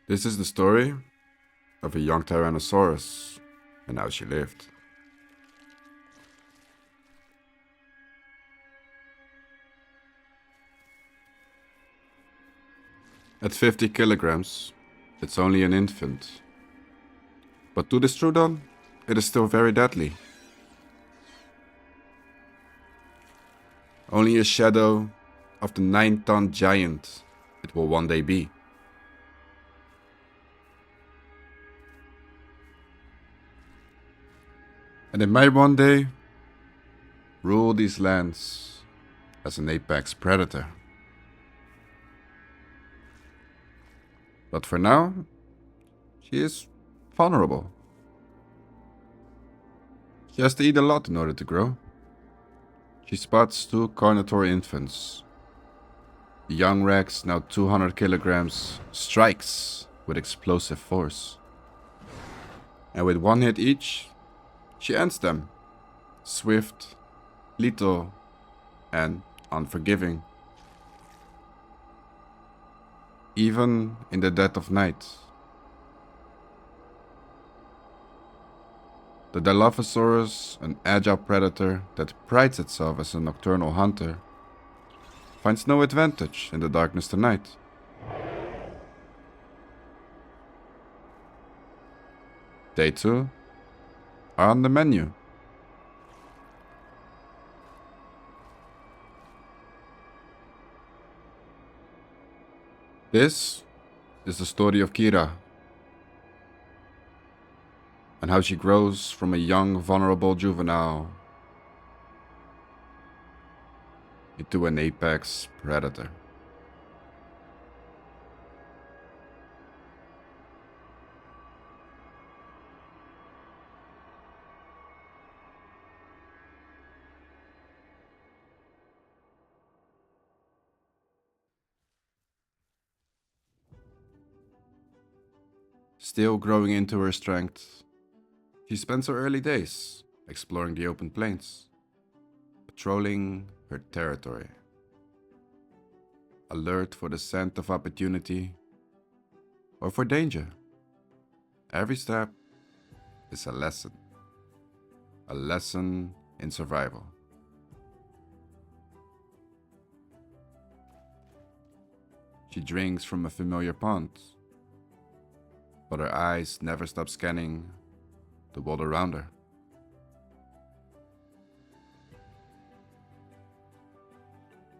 This is the story of a young Tyrannosaurus and how she lived. At 50 kilograms, it's only an infant. But to the Strudon, it is still very deadly. Only a shadow of the 9-ton giant it will one day be. And it might one day rule these lands as an apex predator. But for now, she is vulnerable. She has to eat a lot in order to grow. She spots two Carnotaurus infants. The young Rex, now 200 kilograms, strikes with explosive force. And with one hit each, she ends them. Swift, lethal, and unforgiving. Even in the dead of night. The Dilophosaurus, an agile predator that prides itself as a nocturnal hunter, finds no advantage in the darkness tonight. Day 2 are on the menu. This is the story of Kira and how she grows from a young, vulnerable juvenile into an apex predator. Still growing into her strength, she spends her early days exploring the open plains, patrolling her territory, alert for the scent of opportunity or for danger. Every step is a lesson in survival. She drinks from a familiar pond, but her eyes never stop scanning the world around her.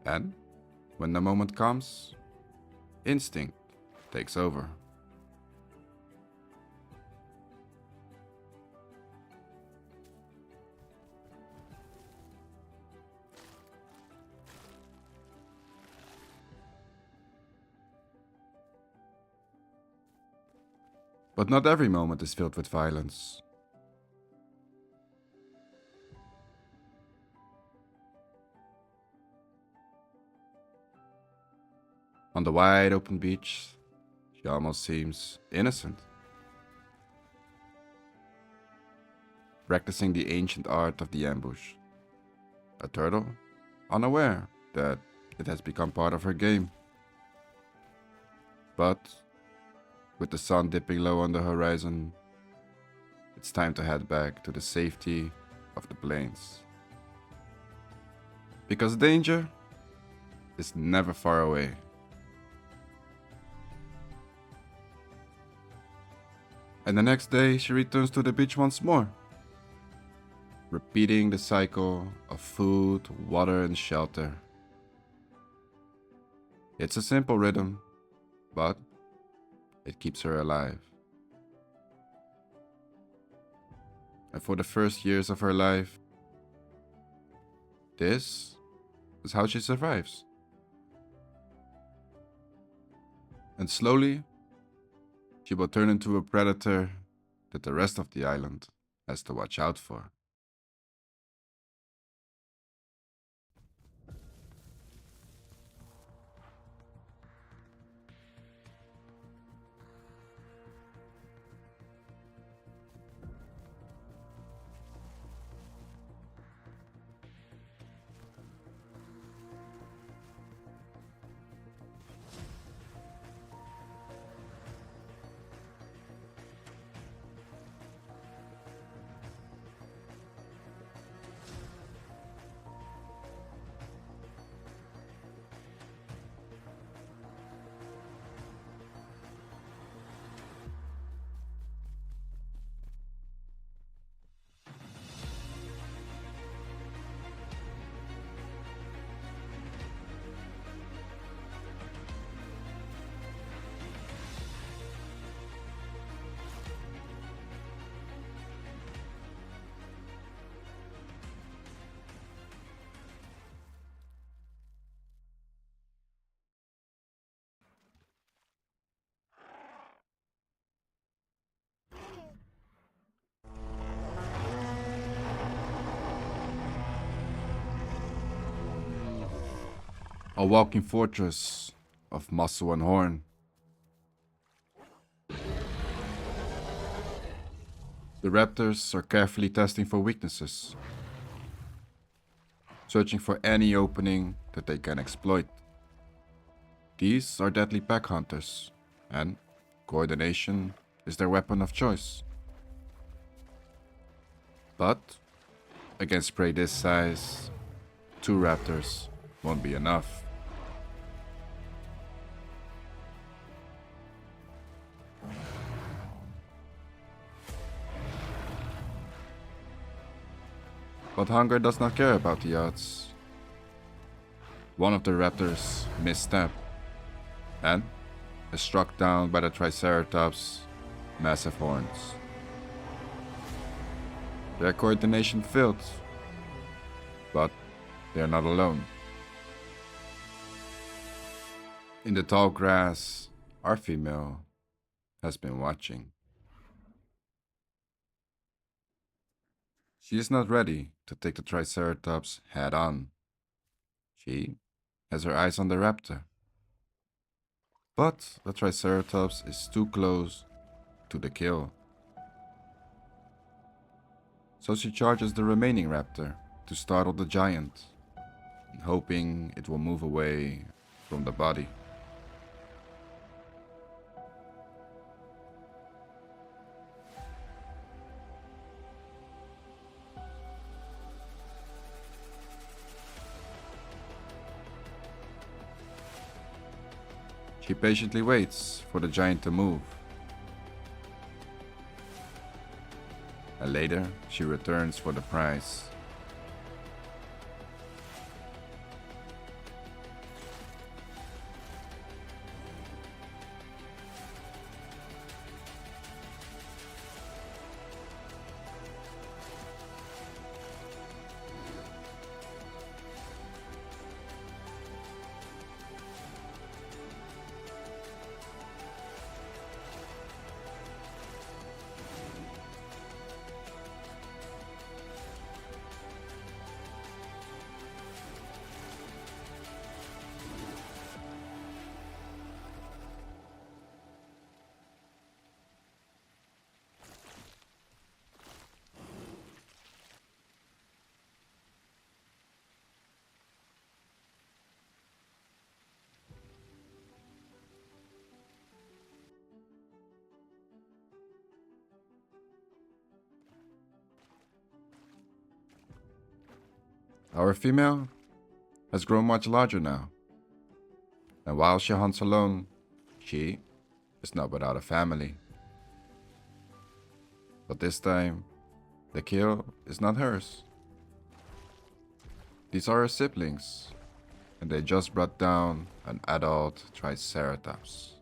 And when the moment comes, instinct takes over. But not every moment is filled with violence. On the wide open beach, she almost seems innocent. Practicing the ancient art of the ambush. A turtle, unaware that it has become part of her game. But with the sun dipping low on the horizon, it's time to head back to the safety of the plains. Because danger is never far away. And the next day, she returns to the beach once more, repeating the cycle of food, water, and shelter. It's a simple rhythm, but it keeps her alive. And for the first years of her life, this is how she survives. And slowly, she will turn into a predator that the rest of the island has to watch out for. A walking fortress of muscle and horn. The raptors are carefully testing for weaknesses, searching for any opening that they can exploit. These are deadly pack hunters, and coordination is their weapon of choice. But against prey this size, 2 raptors won't be enough. But hunger does not care about the odds. One of the raptors misstepped and is struck down by the Triceratops' massive horns. Their coordination failed, but they are not alone. In the tall grass, our female has been watching. She is not ready to take the Triceratops head on. She has her eyes on the raptor. But the Triceratops is too close to the kill. So she charges the remaining raptor to startle the giant, hoping it will move away from the body. She patiently waits for the giant to move. And later, she returns for the prize. Our female has grown much larger now, and while she hunts alone, she is not without a family. But this time, the kill is not hers. These are her siblings, and they just brought down an adult Triceratops.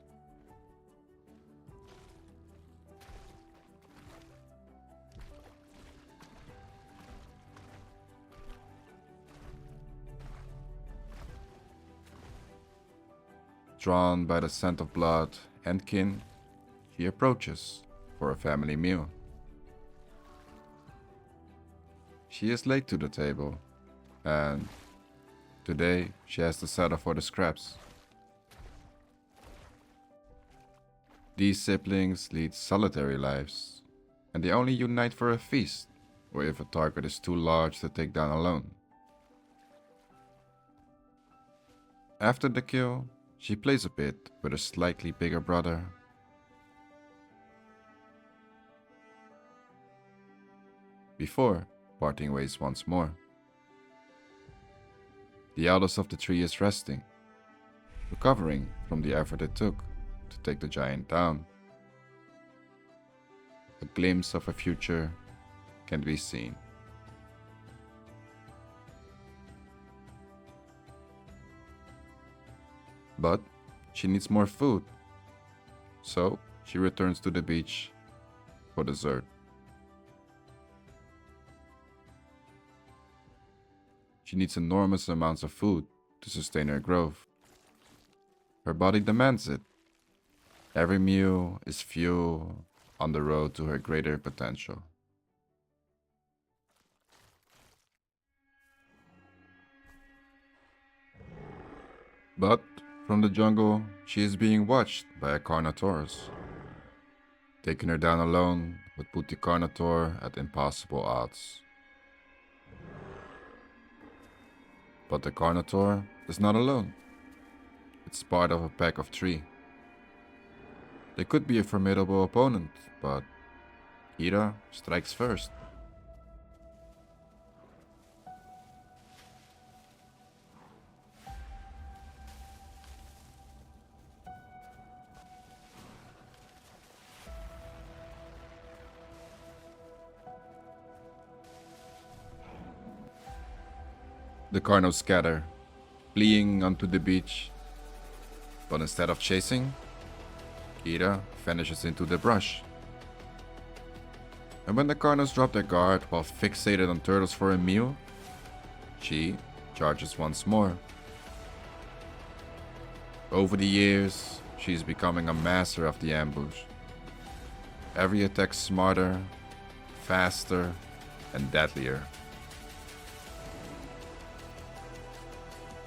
Drawn by the scent of blood and kin, she approaches for a family meal. She is late to the table, and today she has to settle for the scraps. These siblings lead solitary lives, and they only unite for a feast or if a target is too large to take down alone. After the kill, she plays a bit with her slightly bigger brother. Before parting ways once more. The eldest of the three is resting, recovering from the effort it took to take the giant down. A glimpse of a future can be seen. But she needs more food, so she returns to the beach for dessert. She needs enormous amounts of food to sustain her growth. Her body demands it. Every meal is fuel on the road to her greater potential. But from the jungle, she is being watched by a Carnotaurus. Taking her down alone would put the Carnotaur at impossible odds. But the Carnotaur is not alone. It's part of a pack of 3. They could be a formidable opponent, but Kira strikes first. The Carnos scatter, fleeing onto the beach. But instead of chasing, Kira vanishes into the brush. And when the Carnos drop their guard while fixated on turtles for a meal, she charges once more. Over the years, she's becoming a master of the ambush. Every attack smarter, faster, and deadlier.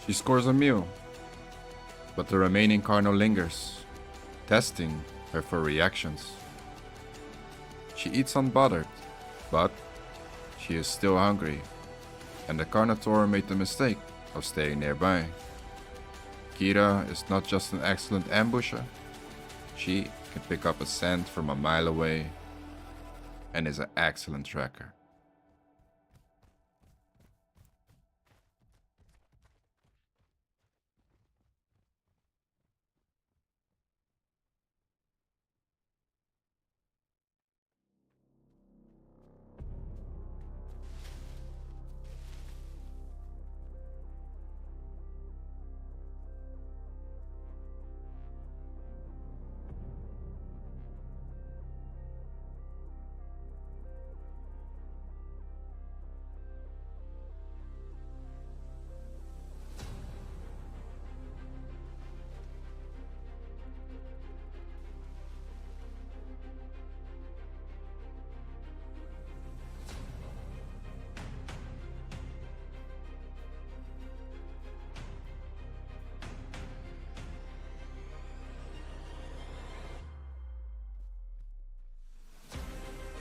She scores a meal, but the remaining Carno lingers, testing her for reactions. She eats unbothered, but she is still hungry, and the Carnotaur made the mistake of staying nearby. Kira is not just an excellent ambusher, she can pick up a scent from a mile away and is an excellent tracker.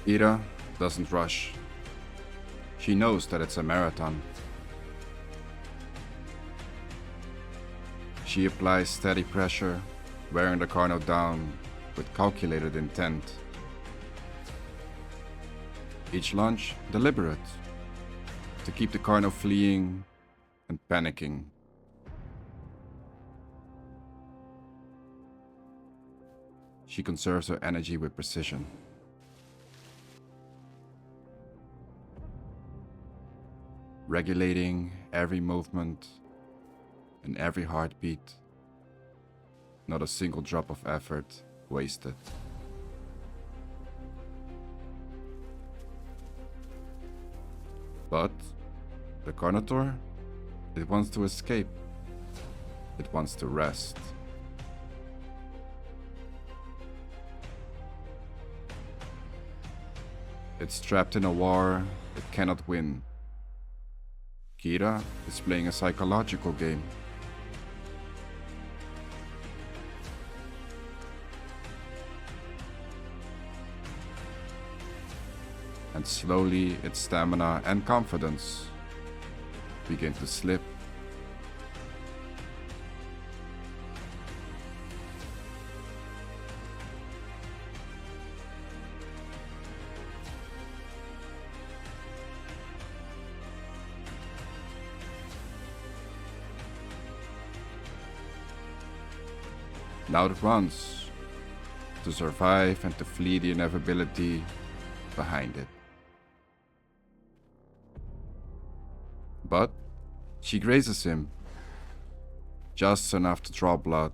Kira doesn't rush. She knows that it's a marathon. She applies steady pressure, wearing the Carno down with calculated intent. Each lunge deliberate, to keep the Carno fleeing and panicking. She conserves her energy with precision. Regulating every movement and every heartbeat. Not a single drop of effort wasted. But the Carnotaur, it wants to escape. It wants to rest. It's trapped in a war it cannot win. Kira is playing a psychological game. And slowly its stamina and confidence begin to slip. Now it runs, to survive and to flee the inevitability behind it. But she grazes him, just enough to draw blood.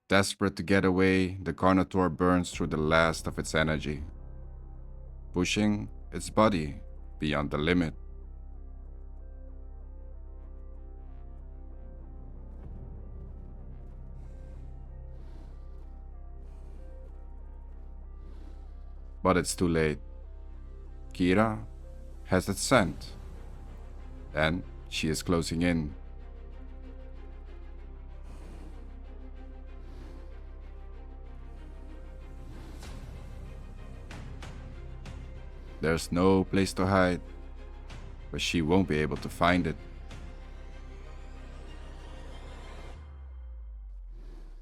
Desperate to get away, the Carnotaur burns through the last of its energy, pushing its body beyond the limit. But it's too late. Kira has its scent, and she is closing in. There's no place to hide, but she won't be able to find it.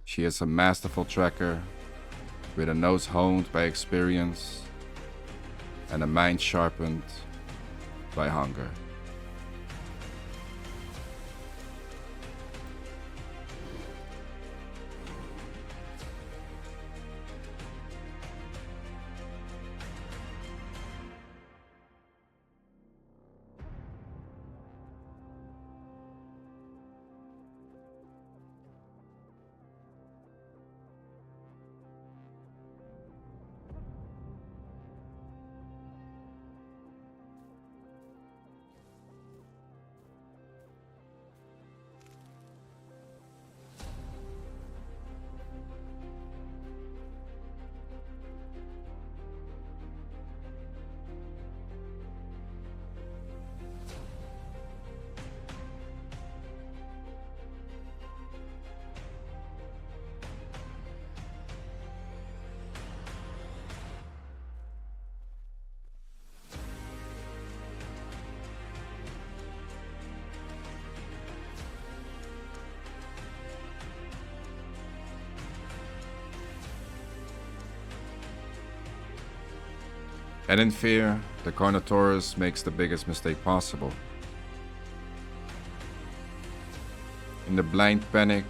She is a masterful tracker with a nose honed by experience and a mind sharpened by hunger. And in fear, the Carnotaurus makes the biggest mistake possible. In the blind panic,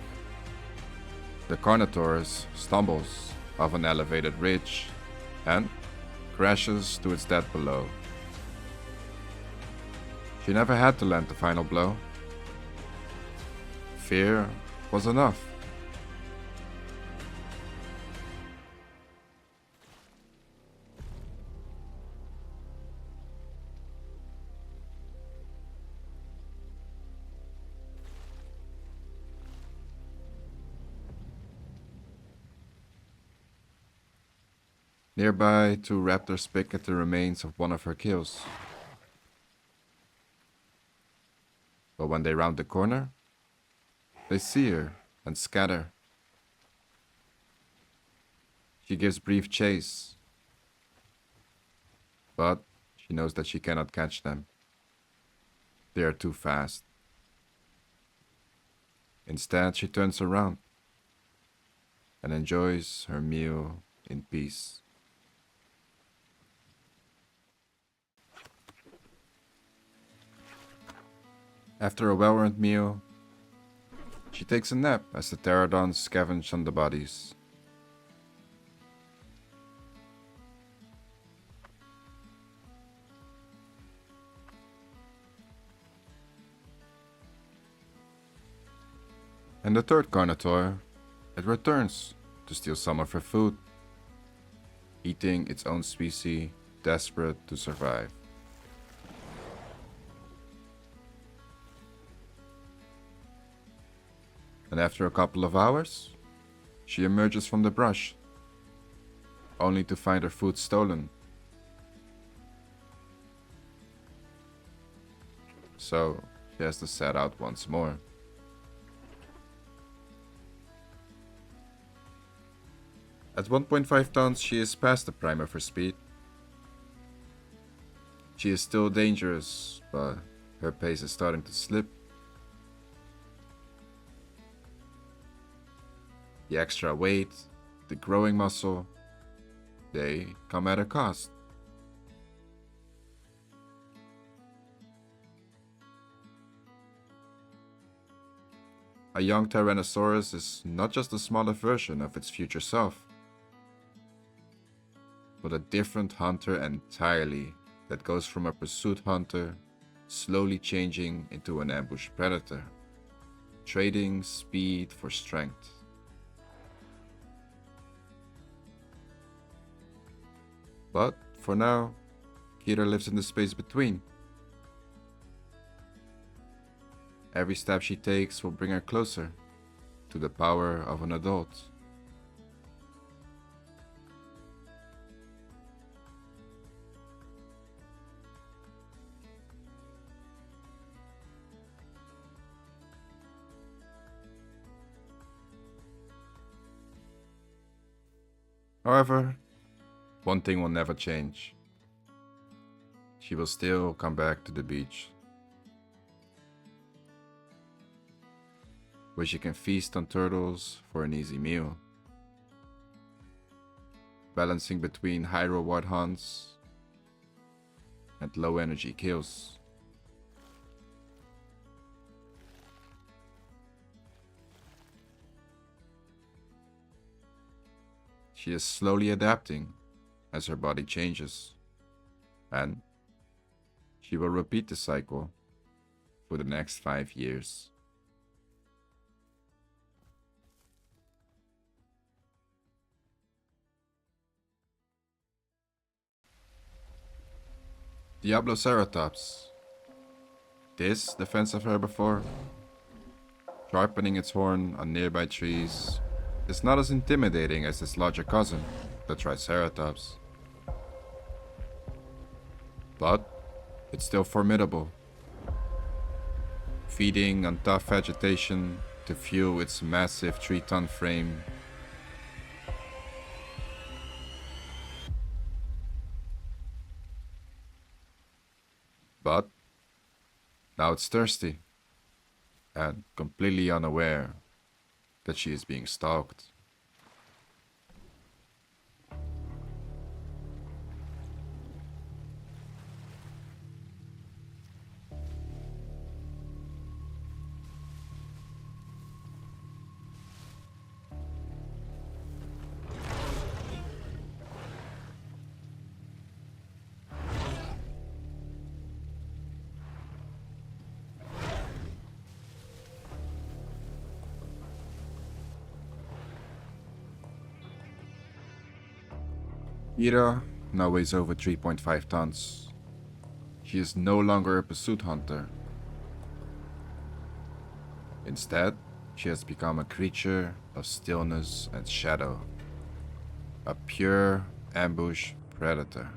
the Carnotaurus stumbles off an elevated ridge and crashes to its death below. She never had to land the final blow. Fear was enough. Nearby, two raptors pick at the remains of one of her kills. But when they round the corner, they see her and scatter. She gives brief chase, but she knows that she cannot catch them. They are too fast. Instead, she turns around and enjoys her meal in peace. After a well-earned meal, she takes a nap as the pterodons scavenge on the bodies. And the third Carnotaur, it returns to steal some of her food, eating its own species, desperate to survive. And after a couple of hours, she emerges from the brush, only to find her food stolen. So she has to set out once more. At 1.5 tons, she is past the prime of her speed. She is still dangerous, but her pace is starting to slip. The extra weight, the growing muscle, they come at a cost. A young Tyrannosaurus is not just a smaller version of its future self, but a different hunter entirely that goes from a pursuit hunter slowly changing into an ambush predator, trading speed for strength. But for now, Kira lives in the space between. Every step she takes will bring her closer to the power of an adult. However, one thing will never change. She will still come back to the beach, where she can feast on turtles for an easy meal, balancing between high reward hunts and low energy kills. She is slowly adapting as her body changes, and she will repeat the cycle for the next 5 years. Diabloeratops. This defensive herbivore, sharpening its horn on nearby trees, is not as intimidating as its larger cousin, the Triceratops. But it's still formidable, feeding on tough vegetation to fuel its massive 3-ton frame. But now it's thirsty and completely unaware that she is being stalked. Ira now weighs over 3.5 tons. She is no longer a pursuit hunter. Instead, she has become a creature of stillness and shadow, a pure ambush predator.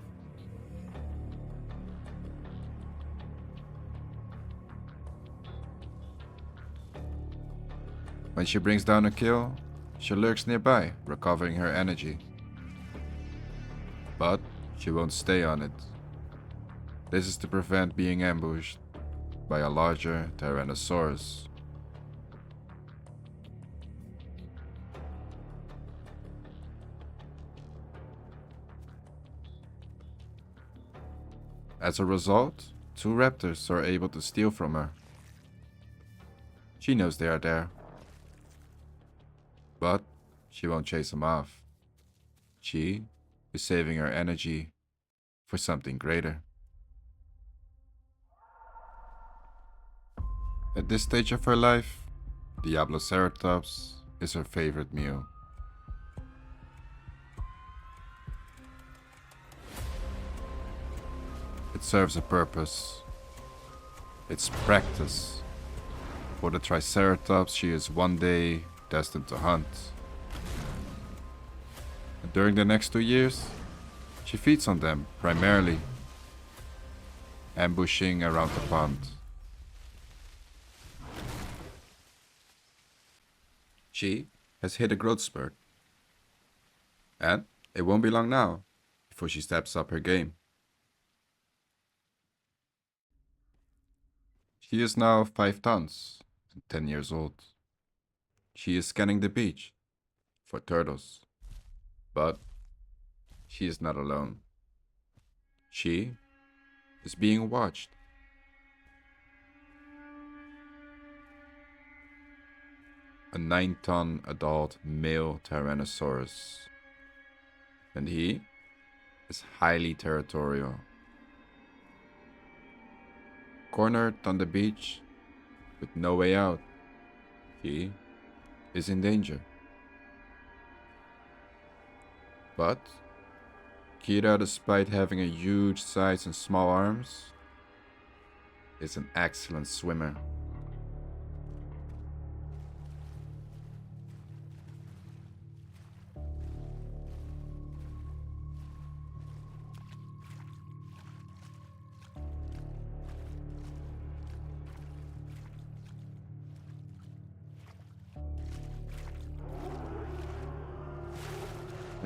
When she brings down a kill, she lurks nearby, recovering her energy. But she won't stay on it. This is to prevent being ambushed by a larger Tyrannosaurus. As a result, 2 raptors are able to steal from her. She knows they are there, but she won't chase them off. She is saving her energy for something greater. At this stage of her life, Diabloeratops is her favorite meal. It serves a purpose. It's practice for the Triceratops she is one day destined to hunt. And during the next 2 years, she feeds on them primarily, ambushing around the pond. She has hit a growth spurt, and it won't be long now before she steps up her game. She is now 5 tons and 10 years old. She is scanning the beach for turtles, but she is not alone. She is being watched. A 9-ton adult male Tyrannosaurus, and he is highly territorial. Cornered on the beach with no way out, he is in danger. But Kira, despite having a huge size and small arms, is an excellent swimmer.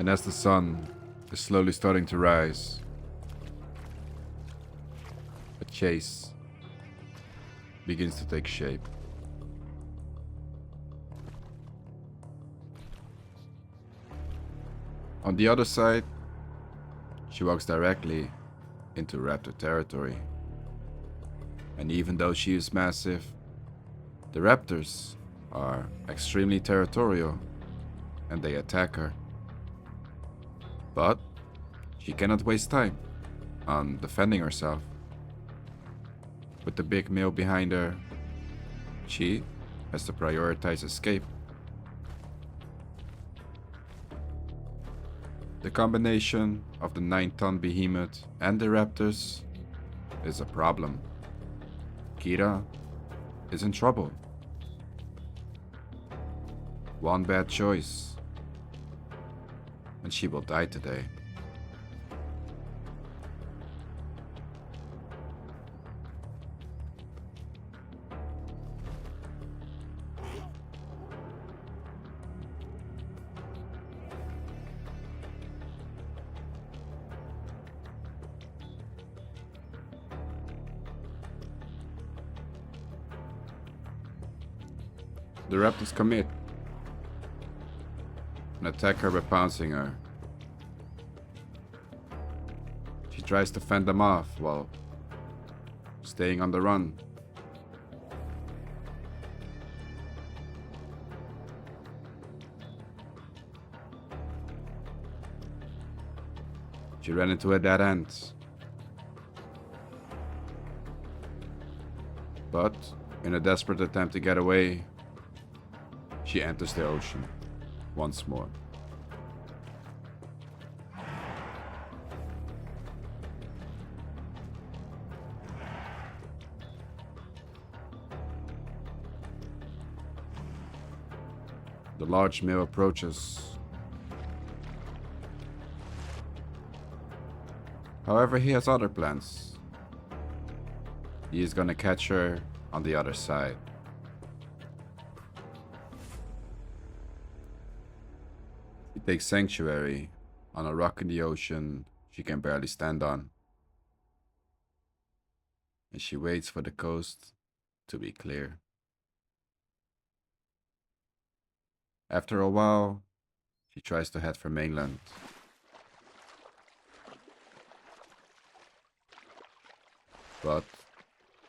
And as the sun is slowly starting to rise, a chase begins to take shape. On the other side, she walks directly into raptor territory. And even though she is massive, the raptors are extremely territorial and they attack her. But she cannot waste time on defending herself. With the big male behind her, she has to prioritize escape. The combination of the 9-ton behemoth and the raptors is a problem. Kira is in trouble. One bad choice, and she will die today. The raptors commit and attack her by pouncing her. She tries to fend them off while staying on the run. She ran into a dead end. But in a desperate attempt to get away, she enters the ocean once more. The large male approaches. However, he has other plans. He is gonna catch her on the other side. He takes sanctuary on a rock in the ocean she can barely stand on. And she waits for the coast to be clear. After a while, she tries to head for mainland. But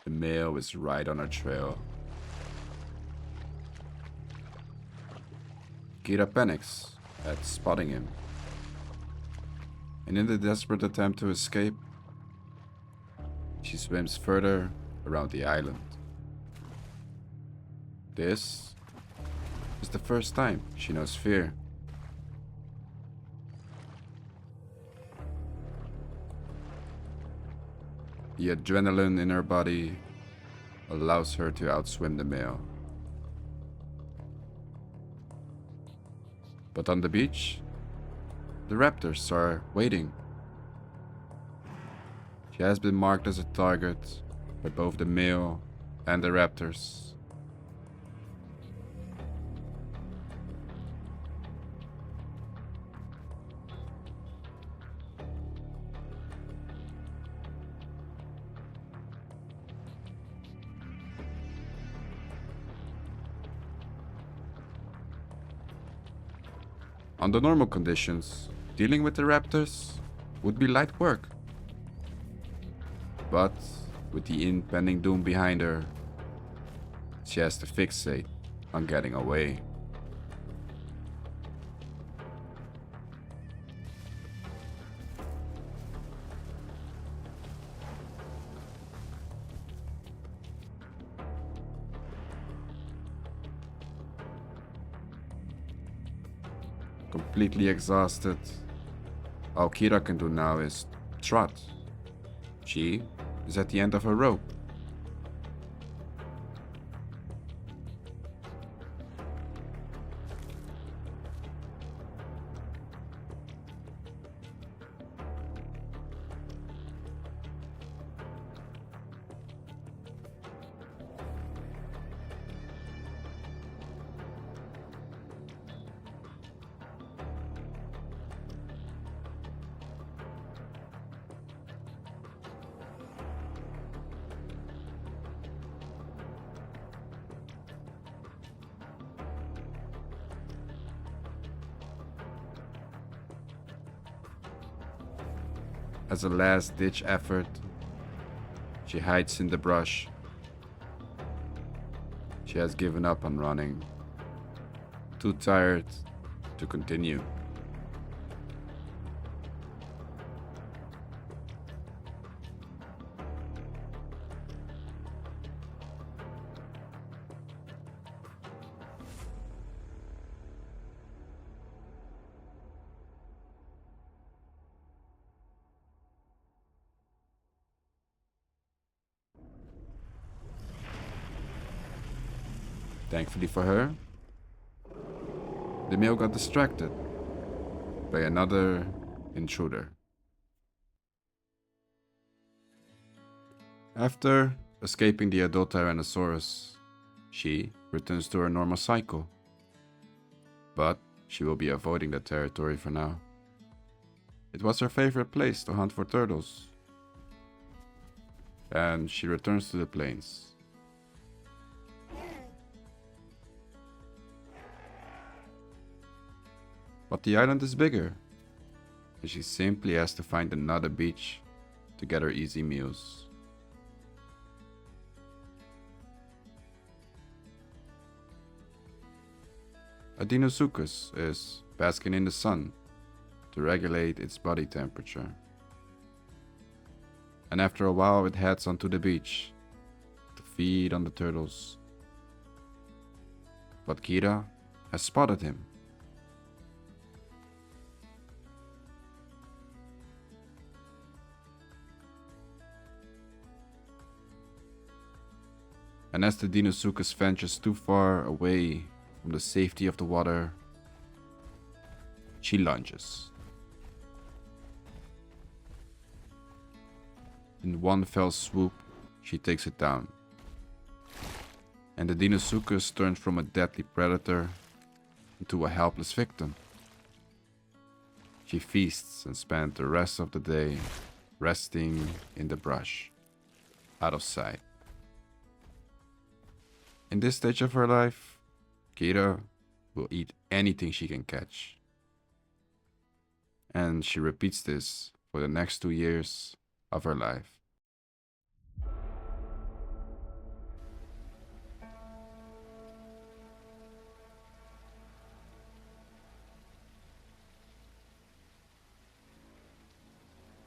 the male is right on her trail. Kira panics at spotting him, and in the desperate attempt to escape, she swims further around the island. This is the first time she knows fear. The adrenaline in her body allows her to outswim the male. But on the beach, the raptors are waiting. She has been marked as a target by both the male and the raptors. Under normal conditions, dealing with the raptors would be light work. But with the impending doom behind her, she has to fixate on getting away. Completely exhausted, all Kira can do now is trot. She is at the end of her rope. As a last-ditch effort, she hides in the brush. She has given up on running, too tired to continue. Thankfully for her, the male got distracted by another intruder. After escaping the adult Tyrannosaurus, she returns to her normal cycle. But she will be avoiding the territory for now. It was her favorite place to hunt for turtles. And she returns to the plains. But the island is bigger, and she simply has to find another beach to get her easy meals. A Dinosukus is basking in the sun to regulate its body temperature. And after a while it heads onto the beach to feed on the turtles. But Kira has spotted him. And as the Dinosukus ventures too far away from the safety of the water, she lunges. In one fell swoop, she takes it down. And the Dinosukus turns from a deadly predator into a helpless victim. She feasts and spends the rest of the day resting in the brush, out of sight. In this stage of her life, Kira will eat anything she can catch. And she repeats this for the next 2 years of her life.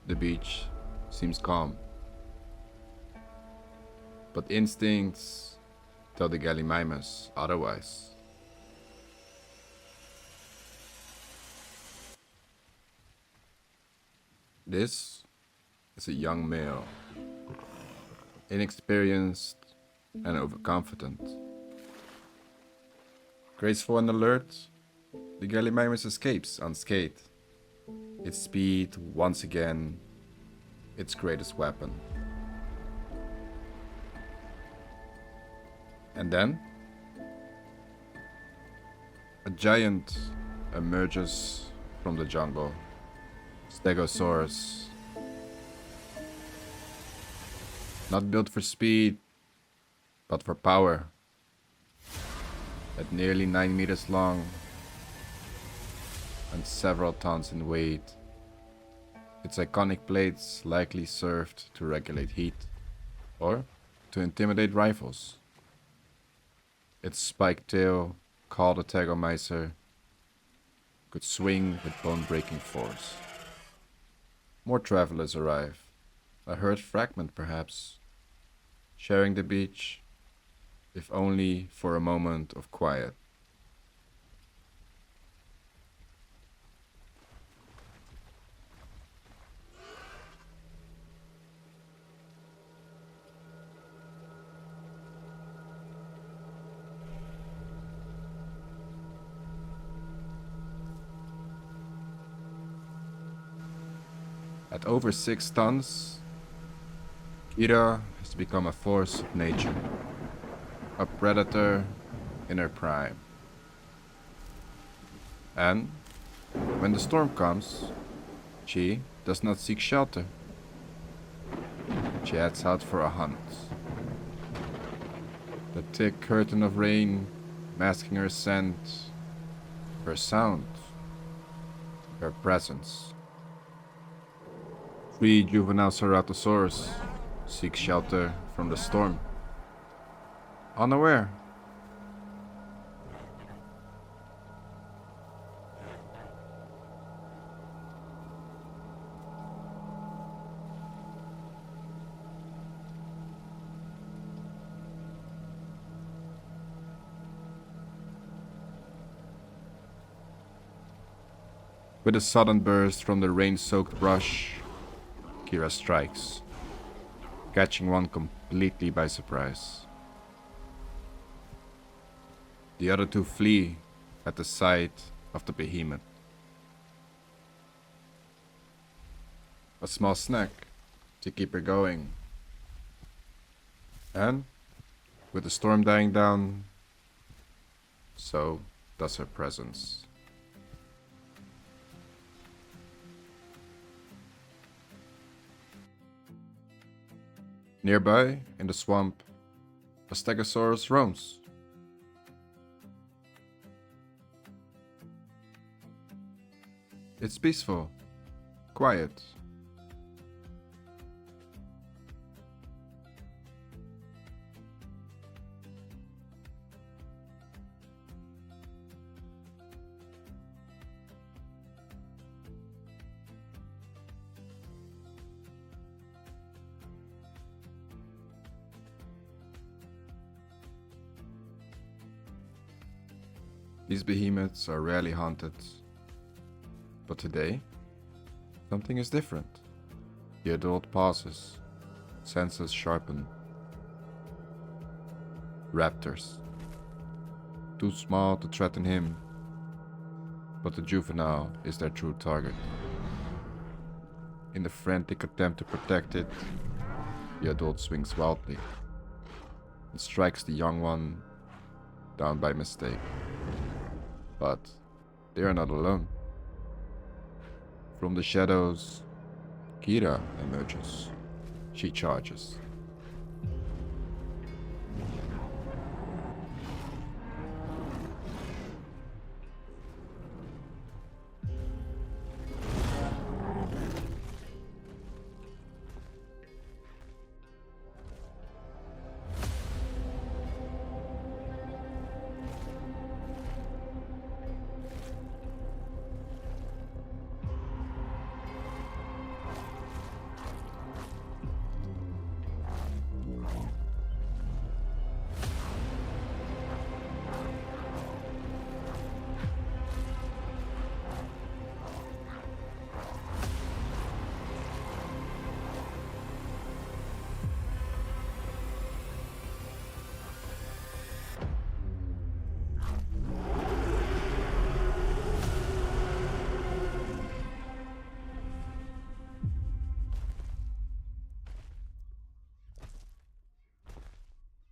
The beach seems calm, but instincts tell the Gallimimus otherwise. This is a young male, inexperienced and overconfident. Graceful and alert, the Gallimimus escapes unscathed. Its speed, once again, its greatest weapon. And then, a giant emerges from the jungle. Stegosaurus. Not built for speed, but for power. At nearly 9 meters long and several tons in weight, its iconic blades likely served to regulate heat or to intimidate rivals. Its spiked tail, called a Tagomizer, could swing with bone-breaking force. More travelers arrive, a herd fragment perhaps, sharing the beach, if only for a moment of quiet. At over 6 tons, Kira has become a force of nature, a predator in her prime. And when the storm comes, she does not seek shelter. She heads out for a hunt. The thick curtain of rain masking her scent, her sound, her presence. Three juvenile Ceratosaurus seek shelter from the storm. Unaware. With a sudden burst from the rain-soaked brush, Kira strikes, catching one completely by surprise. The other two flee at the sight of the behemoth. A small snack to keep her going. And, with the storm dying down, so does her presence. Nearby, in the swamp, a Stegosaurus roams. It's peaceful, quiet. These behemoths are rarely haunted. But today, something is different. The adult pauses, senses sharpen. Raptors. Too small to threaten him, but the juvenile is their true target. In the frantic attempt to protect it, the adult swings wildly and strikes the young one down by mistake. But they are not alone. From the shadows, Kira emerges. She charges.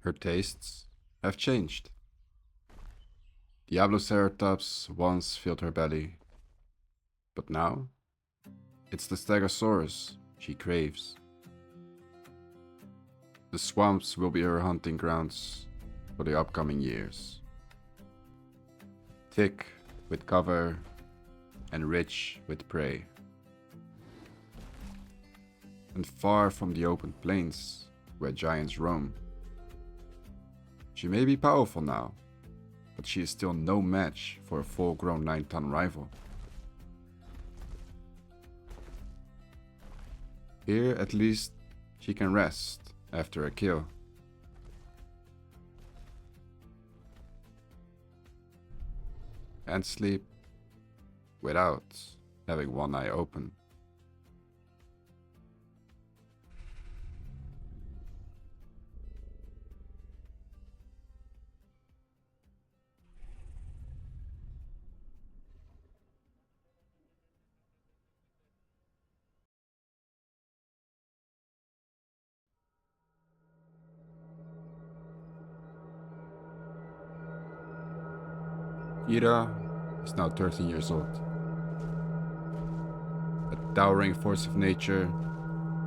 Her tastes have changed. Diabloeratops once filled her belly, but now it's the Stegosaurus she craves. The swamps will be her hunting grounds for the upcoming years. Thick with cover and rich with prey. And far from the open plains where giants roam. She may be powerful now, but she is still no match for a full-grown 9-ton rival. Here, at least, she can rest after a kill. And sleep without having one eye open. Kira is now 13 years old. A towering force of nature,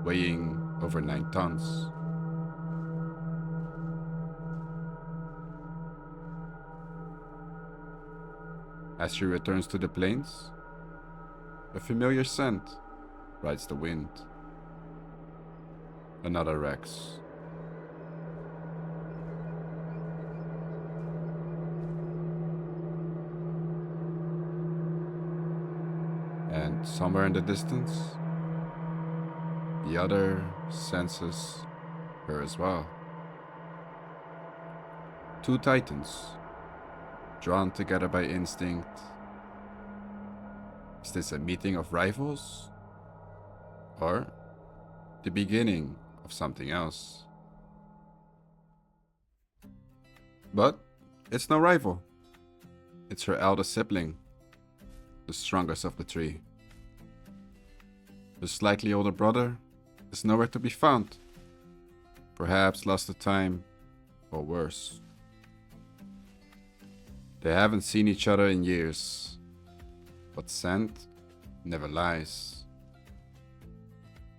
weighing over 9 tons. As she returns to the plains, a familiar scent rides the wind. Another Rex. And somewhere in the distance, the other senses her as well. Two titans, drawn together by instinct. Is this a meeting of rivals? Or the beginning of something else? But it's no rival. It's her eldest sibling, the strongest of the three. The slightly older brother is nowhere to be found. Perhaps lost to time, or worse. They haven't seen each other in years, but scent never lies.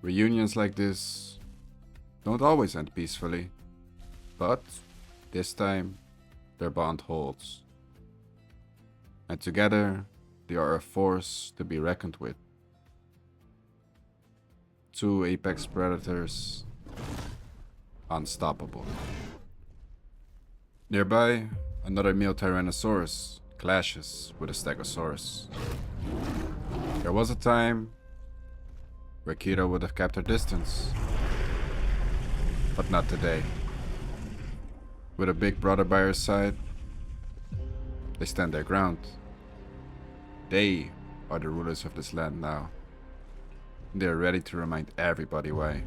Reunions like this don't always end peacefully, but this time their bond holds. And together they are a force to be reckoned with. Two apex predators, unstoppable. Nearby, another male Tyrannosaurus clashes with a Stegosaurus. There was a time where Kira would have kept her distance, but not today. With a big brother by her side, they stand their ground. They are the rulers of this land now. They are ready to remind everybody why.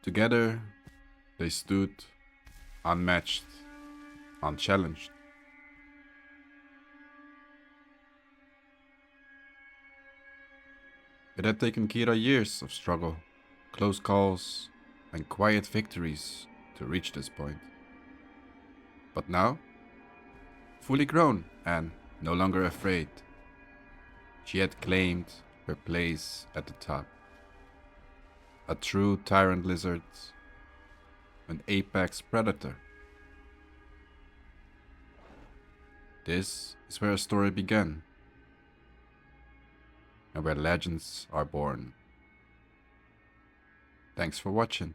Together, they stood unmatched, unchallenged. It had taken Kira years of struggle, close calls, and quiet victories to reach this point. But now, fully grown and no longer afraid, she had claimed her place at the top. A true tyrant lizard, an apex predator. This is where a story began, and where legends are born. Thanks for watching.